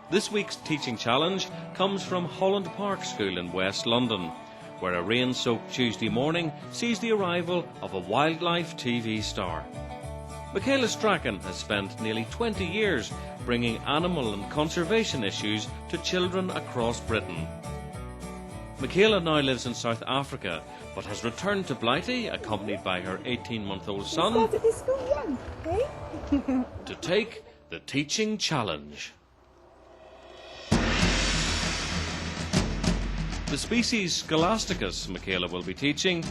This week's teaching challenge comes from Holland Park School in West London, where a rain-soaked Tuesday morning sees the arrival of a wildlife TV star. Michaela Strachan has spent nearly 20 years bringing animal and conservation issues to children across Britain. Michaela now lives in South Africa, but has returned to Blighty, accompanied by her 18-month-old son, to take the teaching challenge. The species Scholasticus Michaela will be teaching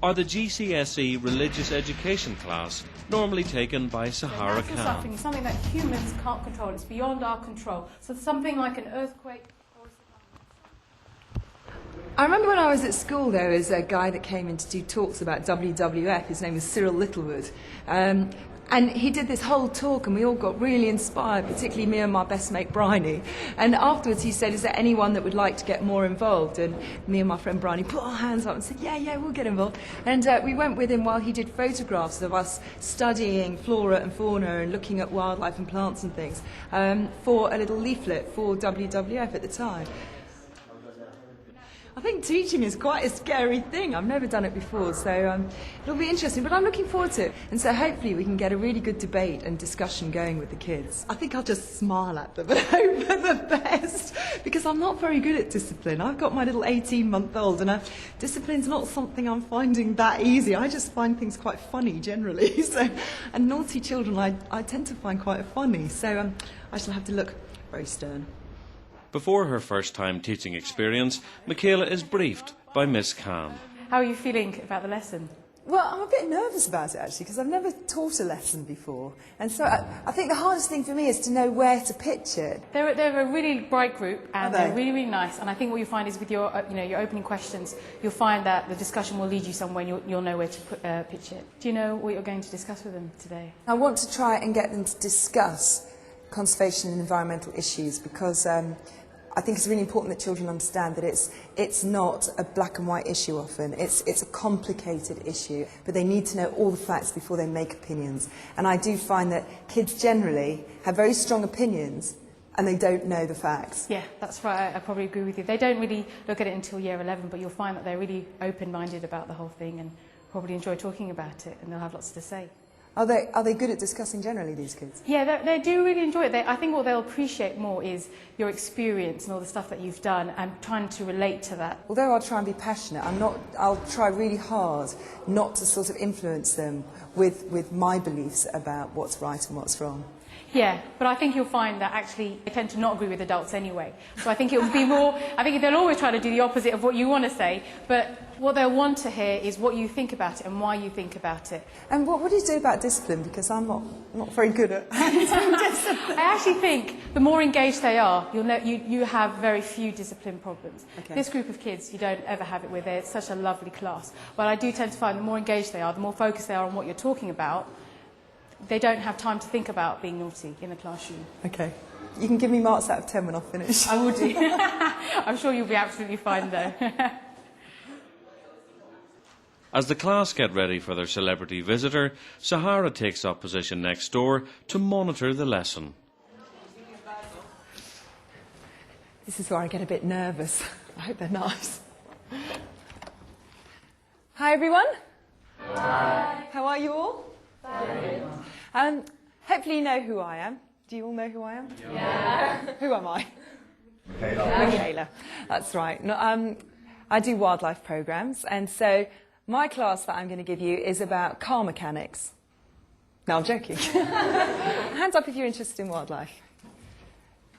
are the GCSE religious education class normally taken by Sahara Khan. Suffering is something that humans can't control. It's beyond our control. So something like an earthquake. I remember when I was at school, there was a guy that came in to do talks about WWF. His name was Cyril Littlewood. And he did this whole talk and we all got really inspired, particularly me and my best mate Bryony. And afterwards he said, is there anyone that would like to get more involved? And me and my friend Bryony put our hands up and said, yeah, we'll get involved. And we went with him while he did photographs of us studying flora and fauna and looking at wildlife and plants and things for a little leaflet for WWF at the time. I think teaching is quite a scary thing. I've never done it before, so it'll be interesting, but I'm looking forward to it. And so hopefully we can get a really good debate and discussion going with the kids. I think I'll just smile at them and hope for the best, because I'm not very good at discipline. I've got my little 18-month-old, and discipline's not something I'm finding that easy. I just find things quite funny generally. And naughty children I tend to find quite funny, so I shall have to look very stern. Before her first-time teaching experience, Michaela is briefed by Miss Khan. How are you feeling about the lesson? Well, I'm a bit nervous about it, actually, because I've never taught a lesson before. And so I think the hardest thing for me is to know where to pitch it. They're a really bright group, and they're really, really nice. And I think what you'll find is with your, your opening questions, you'll find that the discussion will lead you somewhere and you'll know where to pitch it. Do you know what you're going to discuss with them today? I want to try and get them to discuss conservation and environmental issues, because I think it's really important that children understand that it's not a black and white issue often. It's a complicated issue, but they need to know all the facts before they make opinions. And I do find that kids generally have very strong opinions and they don't know the facts. Yeah, that's right. I probably agree with you. They don't really look at it until year 11, but you'll find that they're really open-minded about the whole thing and probably enjoy talking about it, and they'll have lots to say. Are they good at discussing generally, these kids? Yeah, they do really enjoy it. I think what they'll appreciate more is your experience and all the stuff that you've done and trying to relate to that. Although I'll try and be passionate, I'll try really hard not to sort of influence them with my beliefs about what's right and what's wrong. Yeah, but I think you'll find that actually they tend to not agree with adults anyway. So I think it will be more, I think they'll always try to do the opposite of what you want to say, but what they'll want to hear is what you think about it and why you think about it. And what do you do about discipline? Because I'm not very good at discipline. I actually think the more engaged they are, you have very few discipline problems. Okay. This group of kids, you don't ever have it with. It's such a lovely class. But I do tend to find the more engaged they are, the more focused they are on what you're talking about, they don't have time to think about being naughty in the classroom. Okay. You can give me marks out of 10 when I've finished. I will do. I'm sure you'll be absolutely fine though. As the class get ready for their celebrity visitor, Sahara takes up position next door to monitor the lesson. This is where I get a bit nervous. I hope they're nice. Hi everyone. Hi. How are you all? Fine. Hopefully you know who I am. Do you all know who I am? Yeah. Who am I? Michaela. That's right. No, I do wildlife programs, and so my class that I'm going to give you is about car mechanics. No, I'm joking. Hands up if you're interested in wildlife.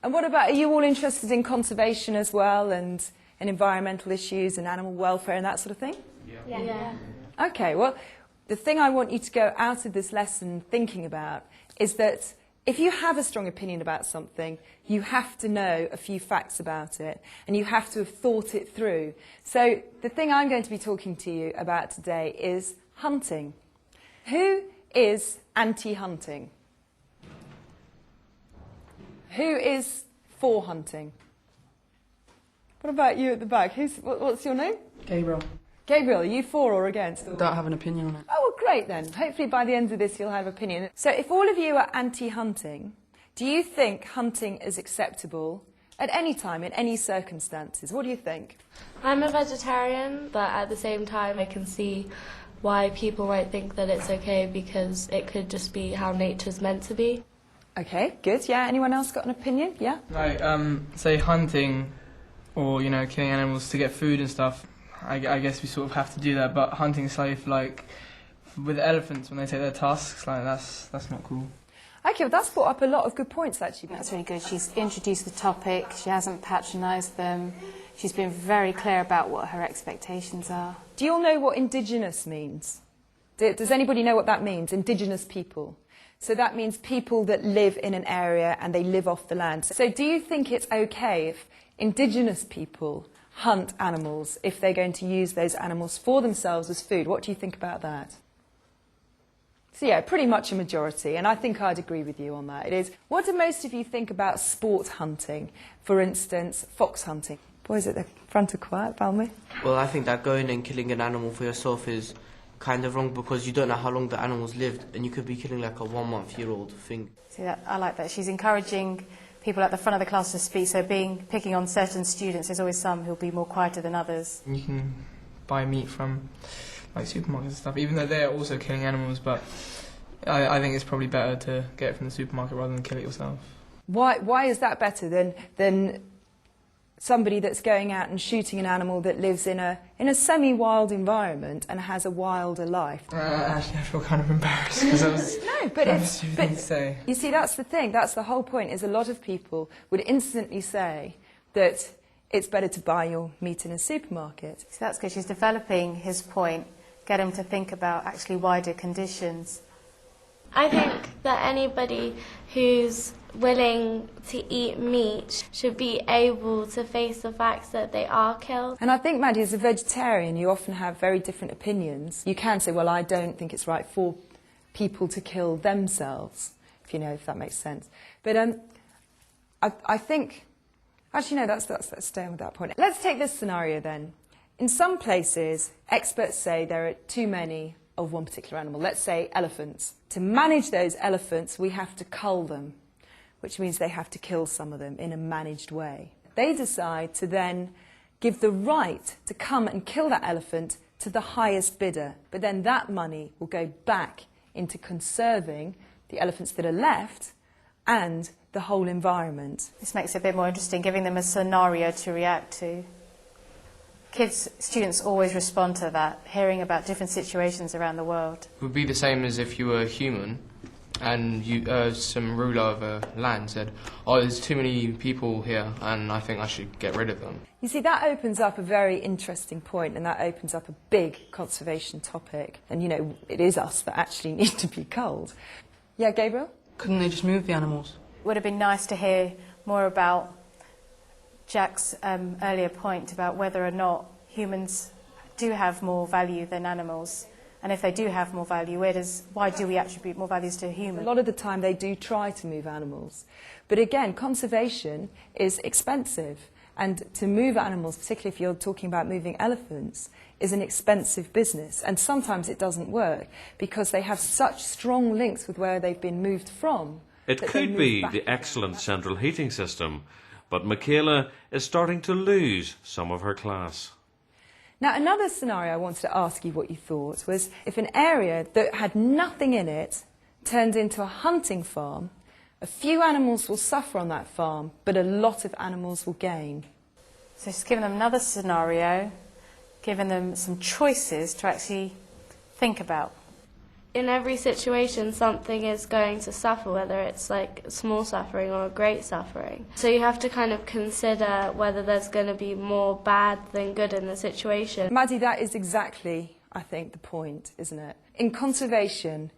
And what about, are you all interested in conservation as well, and environmental issues and animal welfare and that sort of thing? Yeah. Okay, well, the thing I want you to go out of this lesson thinking about is that if you have a strong opinion about something, you have to know a few facts about it, and you have to have thought it through. So the thing I'm going to be talking to you about today is hunting. Who is anti-hunting? Who is for hunting? What about you at the back? What's your name? Gabriel. Gabriel, are you for or against? I don't have an opinion on it. Oh, well, great then. Hopefully by the end of this you'll have an opinion. So if all of you are anti-hunting, Do you think hunting is acceptable at any time, in any circumstances? What do you think? I'm a vegetarian, but at the same time I can see why people might think that it's okay, because it could just be how nature's meant to be. Okay, good. Yeah, anyone else got an opinion? Yeah? Like, say hunting or, you know, killing animals to get food and stuff, I guess we sort of have to do that, but hunting safe, like, with elephants, when they take their tusks, like, that's not cool. Okay, well, that's brought up a lot of good points, actually. That's really good. She's introduced the topic, she hasn't patronised them, she's been very clear about what her expectations are. Do you all know what indigenous means? Does anybody know what that means, indigenous people? So that means people that live in an area and they live off the land. So do you think it's okay if indigenous people hunt animals if they're going to use those animals for themselves as food? What do you think about that? So yeah, pretty much a majority, and I think I'd agree with you on that. It is. What do most of you think about sport hunting? For instance, fox hunting. Boys at the front are quiet, Balmy. Well, I think that going and killing an animal for yourself is kind of wrong, because you don't know how long the animal's lived, and you could be killing like a 1-month-old thing. See, I like that. She's encouraging people at the front of the class to speak, so picking on certain students, there's always some who'll be more quieter than others. You can buy meat from like supermarkets and stuff, even though they're also killing animals, but I think it's probably better to get it from the supermarket rather than kill it yourself. Why is that better than somebody that's going out and shooting an animal that lives in a semi-wild environment and has a wilder life? Actually, I feel kind of embarrassed because that was no, but a it's stupid thing to say. You see, that's the thing. That's the whole point. Is a lot of people would instantly say that it's better to buy your meat in a supermarket. So that's good. She's developing his point, get him to think about actually wider conditions. I think that anybody who's willing to eat meat should be able to face the fact that they are killed. And I think, Maddie, as a vegetarian, you often have very different opinions. You can say, well, I don't think it's right for people to kill themselves, if that makes sense. But I think, actually, no, let's stay on with that point. Let's take this scenario then. In some places, experts say there are too many of one particular animal. Let's say elephants. To manage those elephants, we have to cull them, which means they have to kill some of them in a managed way. They decide to then give the right to come and kill that elephant to the highest bidder, but then that money will go back into conserving the elephants that are left and the whole environment. This makes it a bit more interesting, giving them a scenario to react to. Students always respond to that, hearing about different situations around the world. It would be the same as if you were a human and some ruler of a land said, oh, there's too many people here and I think I should get rid of them. You see, that opens up a very interesting point, and that opens up a big conservation topic. And, it is us that actually need to be culled. Yeah, Gabriel? Couldn't they just move the animals? It would have been nice to hear more about Jack's earlier point about whether or not humans do have more value than animals. And if they do have more value, why do we attribute more values to humans? A lot of the time they do try to move animals. But again, conservation is expensive. And to move animals, particularly if you're talking about moving elephants, is an expensive business. And sometimes it doesn't work because they have such strong links with where they've been moved from. It could be the excellent central heating system, but Michaela is starting to lose some of her class. Now, another scenario I wanted to ask you what you thought was if an area that had nothing in it turned into a hunting farm, a few animals will suffer on that farm, but a lot of animals will gain. So she's given them another scenario, given them some choices to actually think about. In every situation, something is going to suffer, whether it's like small suffering or a great suffering. So you have to kind of consider whether there's going to be more bad than good in the situation. Maddie, that is exactly, I think, the point, isn't it? In conservation,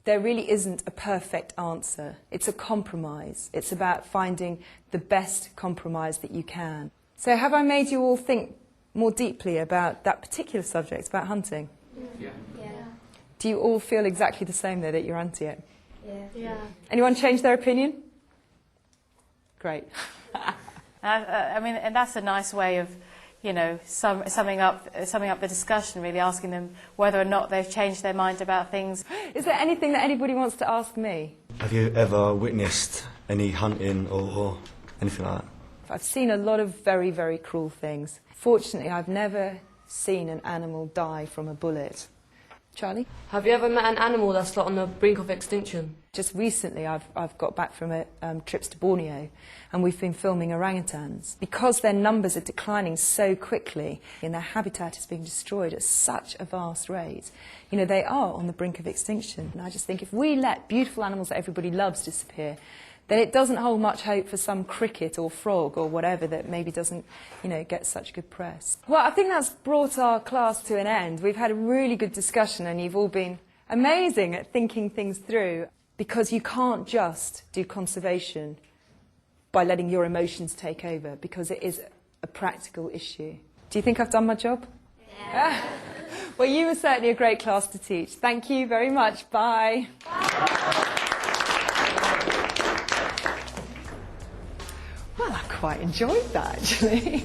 there really isn't a perfect answer. It's a compromise. It's about finding the best compromise that you can. So have I made you all think more deeply about that particular subject, about hunting? Yeah. Do you all feel exactly the same, though, that you're anti it? Yeah. Anyone change their opinion? Great. And that's a nice way of, summing up the discussion, really asking them whether or not they've changed their mind about things. Is there anything that anybody wants to ask me? Have you ever witnessed any hunting or anything like that? I've seen a lot of very, very cruel things. Fortunately, I've never seen an animal die from a bullet. Charlie? Have you ever met an animal that's on the brink of extinction? Just recently, I've got back from trips to Borneo, and we've been filming orangutans. Because their numbers are declining so quickly and their habitat is being destroyed at such a vast rate, you know, they are on the brink of extinction. And I just think if we let beautiful animals that everybody loves disappear, then it doesn't hold much hope for some cricket or frog or whatever that maybe doesn't, you know, get such good press. Well, I think that's brought our class to an end. We've had a really good discussion and you've all been amazing at thinking things through, because you can't just do conservation by letting your emotions take over, because it is a practical issue. Do you think I've done my job? Yeah. Well, you were certainly a great class to teach. Thank you very much. Bye. Well, I quite enjoyed that, actually.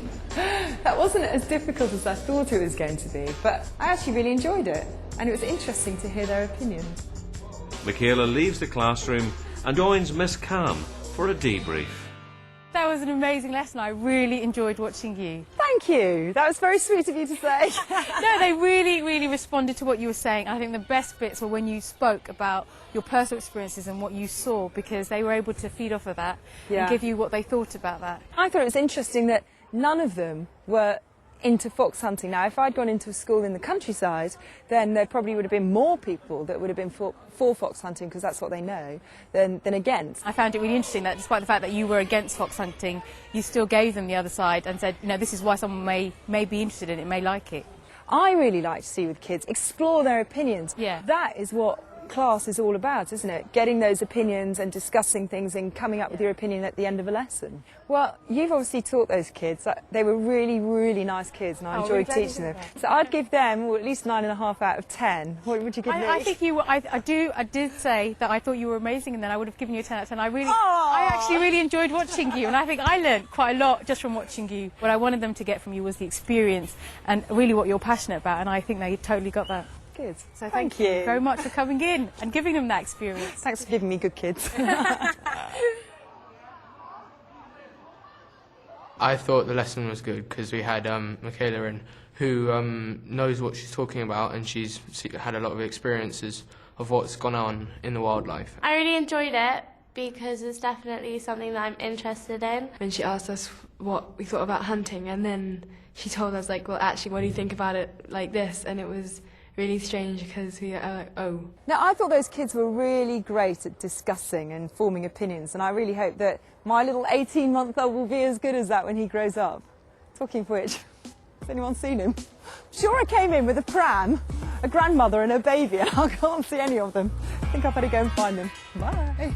That wasn't as difficult as I thought it was going to be, but I actually really enjoyed it, and it was interesting to hear their opinions. Michaela leaves the classroom and joins Miss Cam for a debrief. That was an amazing lesson. I really enjoyed watching you. Thank you. That was very sweet of you to say. No, they really responded to what you were saying. I think the best bits were when you spoke about your personal experiences and what you saw, because they were able to feed off of that and give you what they thought about that. I thought it was interesting that none of them were into fox hunting. Now, if I'd gone into a school in the countryside, then there probably would have been more people that would have been for fox hunting, because that's what they know, than against. I found it really interesting that despite the fact that you were against fox hunting, you still gave them the other side and said, you know, this is why someone may be interested in it, may like it. I really like to see with kids explore their opinions. Yeah. That is what class is all about, isn't it? Getting those opinions and discussing things and coming up with your opinion at the end of a lesson. Well, you've obviously taught those kids. They were really nice kids, and I enjoyed teaching them. So I'd give them at least 9.5 out of 10. What would you give me? I think you were, I did say that I thought you were amazing, and then I would have given you a 10 out of 10. I actually really enjoyed watching you, and I think I learned quite a lot just from watching you. What I wanted them to get from you was the experience and really what you're passionate about, and I think they totally got that. Good. So thank you very much for coming in and giving them that experience. Thanks for giving me good kids. I thought the lesson was good because we had Michaela in, who knows what she's talking about, and she's had a lot of experiences of what's gone on in the wildlife. I really enjoyed it because it's definitely something that I'm interested in. When she asked us what we thought about hunting, and then she told us, like, well, actually, what do you think about it like this? And it was really strange because we are like, oh. Now, I thought those kids were really great at discussing and forming opinions, and I really hope that my little 18-month-old will be as good as that when he grows up. Talking of which, has anyone seen him? Sure, I came in with a pram, a grandmother and a baby, and I can't see any of them. I think I better go and find them. Bye.